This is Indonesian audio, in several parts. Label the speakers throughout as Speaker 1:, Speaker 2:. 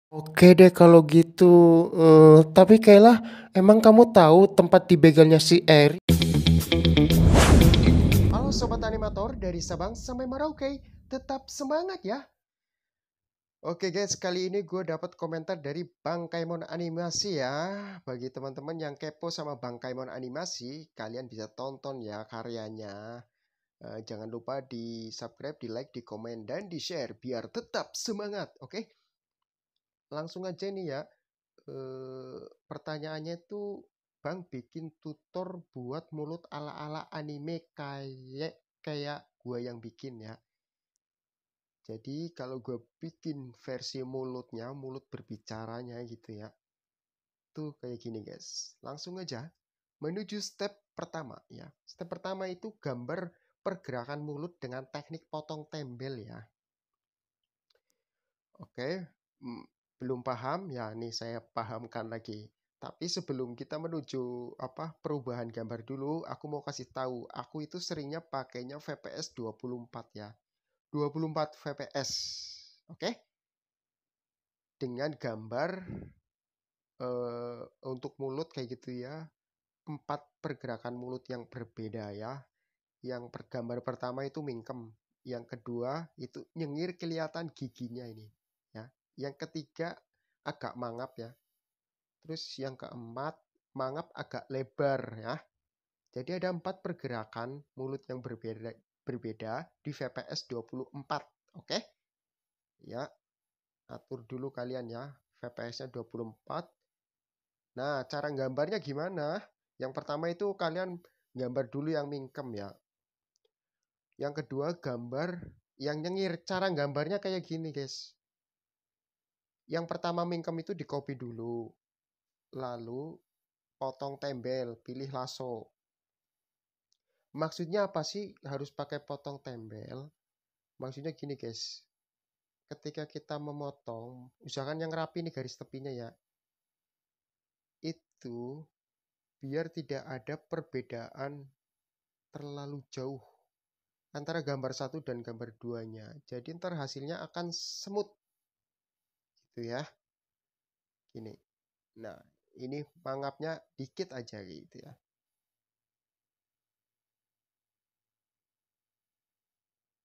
Speaker 1: Oke deh kalau gitu, tapi Kayla, emang kamu tahu tempat di begalnya si Eri? Halo sobat animator dari Sabang sampai Merauke, tetap semangat ya. Oke guys, kali ini gue dapat komentar dari Bang Kaimon Animasi ya. Bagi teman-teman yang kepo sama Bang Kaimon Animasi, kalian bisa tonton ya karyanya. Jangan lupa di subscribe, di like, di komen, dan di share biar tetap semangat. Oke, langsung aja nih ya. Pertanyaannya itu, Bang bikin tutor buat mulut ala-ala anime kayak kayak gue yang bikin ya. Jadi kalau gue bikin versi mulutnya, mulut berbicaranya gitu ya, tuh kayak gini guys. Langsung aja menuju step pertama ya. Step pertama itu gambar pergerakan mulut dengan teknik potong tembel ya. Oke, mm, belum paham ya, nih saya pahamkan lagi. Tapi sebelum kita menuju perubahan gambar dulu, aku mau kasih tahu, aku itu seringnya pakainya VPS 24 ya. 24 VPS. Oke? Dengan gambar untuk mulut kayak gitu ya. 4 pergerakan mulut yang berbeda ya. Yang gambar pertama itu mingkem, yang kedua itu nyengir kelihatan giginya ini ya. Yang ketiga agak mangap ya. Terus yang keempat mangap agak lebar ya. Jadi ada 4 pergerakan mulut yang berbeda di VPS 24. Oke? Ya, atur dulu kalian ya. VPS-nya 24. Nah, cara gambarnya gimana? Yang pertama itu kalian gambar dulu yang mingkem ya. Yang kedua gambar yang nyengir. Cara gambarnya kayak gini guys. Yang pertama mingkem itu di copy dulu. Lalu potong tembel, pilih lasso. Maksudnya apa sih harus pakai potong tembel? Maksudnya gini guys. Ketika kita memotong, usahakan yang rapi nih garis tepinya ya. Itu biar tidak ada perbedaan terlalu jauh antara gambar satu dan gambar duanya. Jadi ntar hasilnya akan smooth gitu ya. Gini. Nah, ini mangapnya dikit aja gitu ya.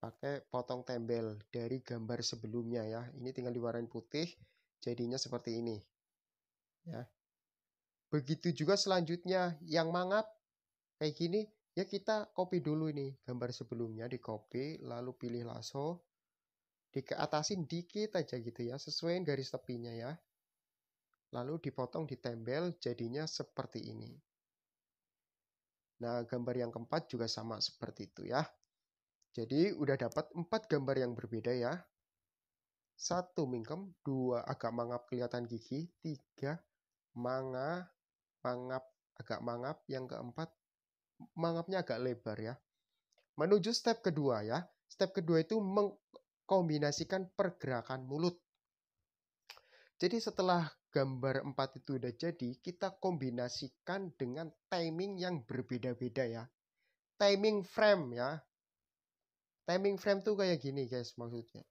Speaker 1: Pakai potong tembel dari gambar sebelumnya ya. Ini tinggal diwarnain putih, jadinya seperti ini. Ya. Begitu juga selanjutnya yang mangap kayak gini, ya kita copy dulu ini gambar sebelumnya, di copy lalu pilih lasso, dikeatasin dikit aja gitu ya, sesuai garis tepinya ya. Lalu dipotong, ditembel, jadinya seperti ini. Nah, gambar yang keempat juga sama seperti itu ya. Jadi udah dapat 4 gambar yang berbeda ya. 1 mingkem, 2 agak mangap kelihatan gigi, 3 mangap agak mangap, yang keempat mangapnya agak lebar ya. Menuju step kedua ya. Step kedua itu mengkombinasikan pergerakan mulut. Jadi setelah gambar 4 itu udah jadi, kita kombinasikan dengan timing yang berbeda-beda ya. Timing frame ya. Timing frame tuh kayak gini guys maksudnya.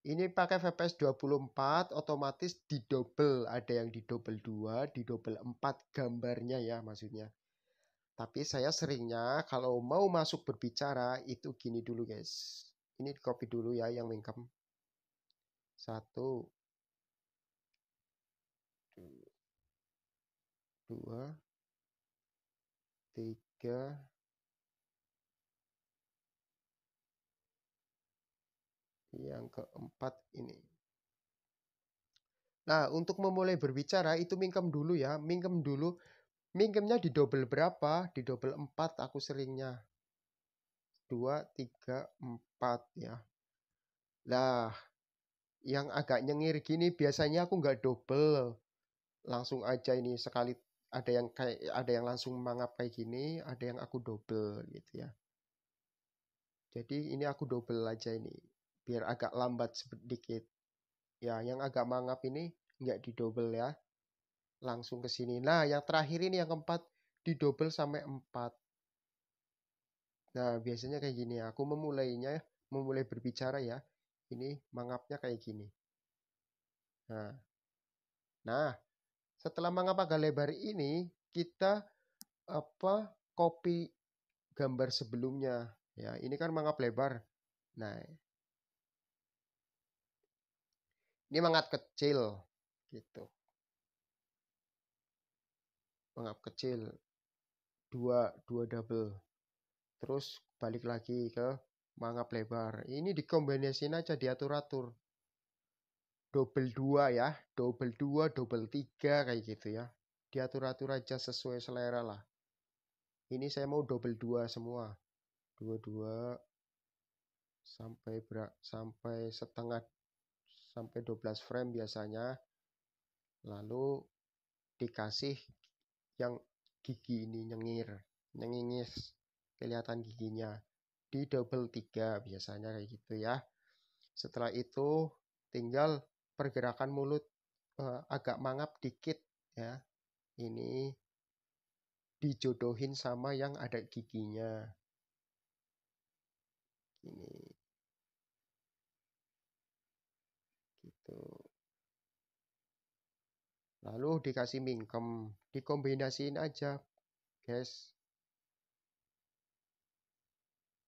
Speaker 1: Ini pakai VPS 24, otomatis didouble. Ada yang didouble 2, didouble 4 gambarnya ya maksudnya. Tapi saya seringnya kalau mau masuk berbicara itu gini dulu guys. Ini di copy dulu ya yang mingkem. 1, 2, 3, yang keempat ini. Nah, untuk memulai berbicara itu mingkem dulu ya. Mingkem dulu. Mingkemnya di double berapa? Di double 4 aku seringnya. 2, 3, 4 ya. Nah, yang agak nyengir gini biasanya aku nggak double. Langsung aja ini sekali, ada yang langsung mangap kayak gini, ada yang aku double gitu ya. Jadi ini aku double aja ini biar agak lambat sedikit. Ya, yang agak mangap ini nggak di double ya. Langsung ke sini. Nah, yang terakhir ini yang keempat di double sampai 4. Nah, biasanya kayak gini. Aku memulai berbicara ya. Ini mangapnya kayak gini. Nah, setelah mangap agak lebar ini, kita copy gambar sebelumnya. Ya, ini kan mangap lebar. Nah, ini mangap kecil gitu. Mangap kecil dua double. Terus balik lagi ke mangap lebar. Ini dikombinasiin aja, diatur-atur. Double 2 ya, double 2, double 3 kayak gitu ya. Diatur-atur aja sesuai selera lah. Ini saya mau double 2 semua. 22 sampai setengah, sampai 12 frame biasanya. Lalu dikasih yang gigi ini nyengingis, kelihatan giginya. Di double 3 biasanya kayak gitu ya. Setelah itu tinggal pergerakan mulut agak mangap dikit ya. Ini dijodohin sama yang ada giginya. Ini gitu. Lalu dikasih mingkem, dikombinasiin aja, guys.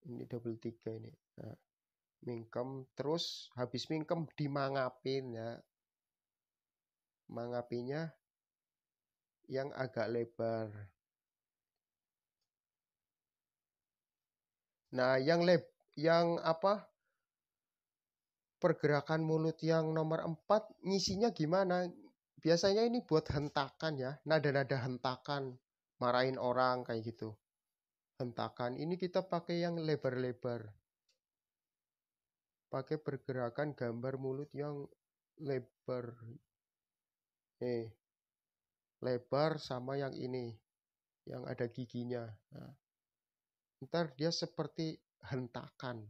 Speaker 1: Ini double 3 ini. Nah, mingkem, terus habis mingkem dimangapin ya. Mangapinya yang agak lebar. Nah, yang pergerakan mulut yang nomor 4 ngisinya gimana? Biasanya ini buat hentakan ya, nada-nada hentakan, marahin orang kayak gitu. Hentakan, ini kita pakai yang lebar-lebar. Pakai pergerakan gambar mulut yang lebar. Lebar sama yang ini, yang ada giginya. Nah, ntar dia seperti hentakan.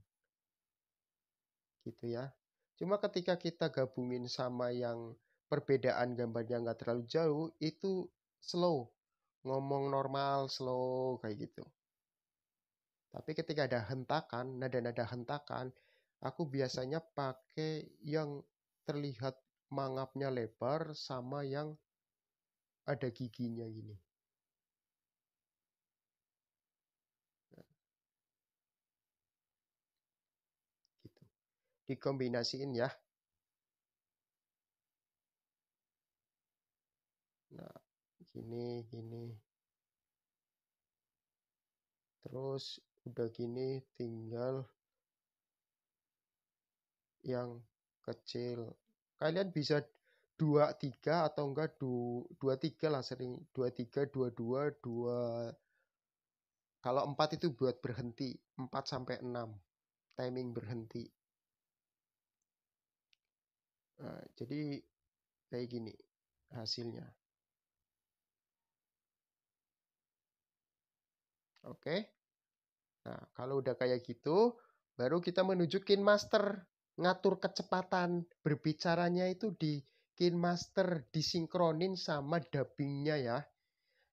Speaker 1: Gitu ya. Cuma ketika kita gabungin sama yang perbedaan gambarnya nggak terlalu jauh, itu slow. Ngomong normal, slow, kayak gitu. Tapi ketika ada hentakan, nada-nada hentakan, aku biasanya pakai yang terlihat mangapnya lebar sama yang ada giginya gini. Gitu. Dikombinasiin ya. Nah, gini. Terus udah gini tinggal yang kecil. Kalian bisa 23 atau enggak 23 lah, sering 23, 22, 2. Kalau 4 itu buat berhenti, 4 sampai 6 timing berhenti. Nah, jadi kayak gini hasilnya. Oke. Nah, kalau udah kayak gitu, baru kita menuju KineMaster. Ngatur kecepatan berbicaranya itu di KineMaster, disinkronin sama dubbingnya ya.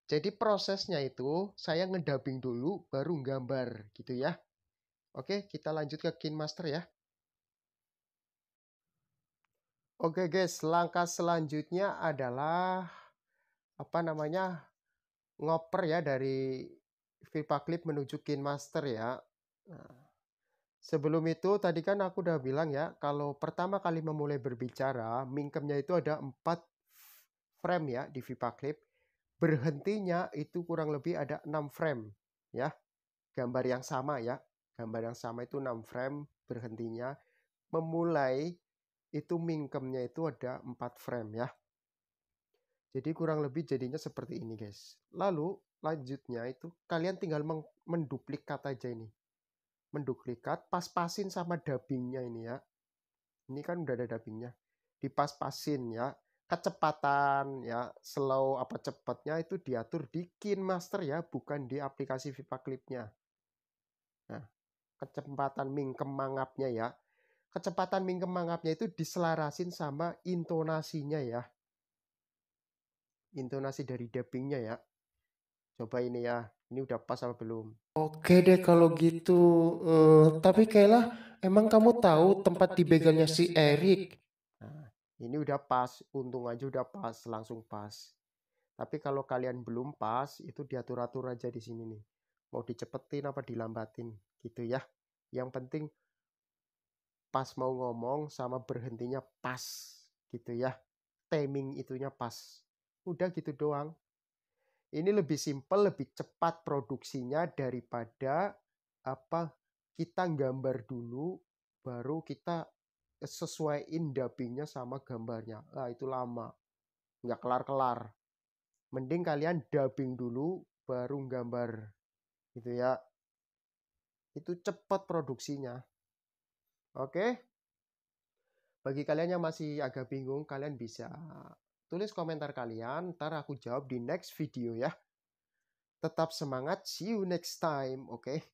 Speaker 1: Jadi prosesnya itu saya ngedubbing dulu, baru gambar gitu ya. Oke, kita lanjut ke KineMaster ya. Oke guys, langkah selanjutnya adalah ngoper ya dari Vipaclip menuju KineMaster ya. Nah, sebelum itu tadi kan aku udah bilang ya, kalau pertama kali memulai berbicara, mingkemnya itu ada 4 frame ya di Vipaclip. Berhentinya itu kurang lebih ada 6 frame ya. Gambar yang sama ya. Gambar yang sama itu 6 frame berhentinya. Memulai itu mingkemnya itu ada 4 frame ya. Jadi kurang lebih jadinya seperti ini guys. Lalu lanjutnya itu kalian tinggal menduplikat aja ini. Menduplikat, pas-pasin sama dubbingnya ini ya. Ini kan udah ada dubbingnya. Dipas-pasin ya. Kecepatan ya, slow apa cepatnya itu diatur di KineMaster ya, bukan di aplikasi Vipaclip-nya. Nah, kecepatan mingkem mangapnya ya. Kecepatan mingkem mangapnya itu diselarasin sama intonasinya ya. Intonasi dari dubbingnya ya. Coba ini ya. Ini udah pas apa belum?
Speaker 2: Oke deh kalau gitu. Tapi Kayla, emang kamu tahu tempat di begalnya si Erik?
Speaker 1: Nah, Ini udah pas, untung aja udah pas, langsung pas. Tapi kalau kalian belum pas, itu diatur-atur aja di sini nih. Mau dicepetin apa dilambatin gitu ya. Yang penting pas mau ngomong sama berhentinya pas gitu ya. Timing itunya pas. Udah gitu doang. Ini lebih simpel, lebih cepat produksinya daripada apa kita gambar dulu baru kita sesuaiin dubbingnya sama gambarnya. Nah, itu lama. Nggak kelar-kelar. Mending kalian dubbing dulu baru gambar gitu ya. Itu cepat produksinya. Oke. Bagi kalian yang masih agak bingung, kalian bisa tulis komentar kalian, ntar aku jawab di next video ya. Tetap semangat, see you next time, oke?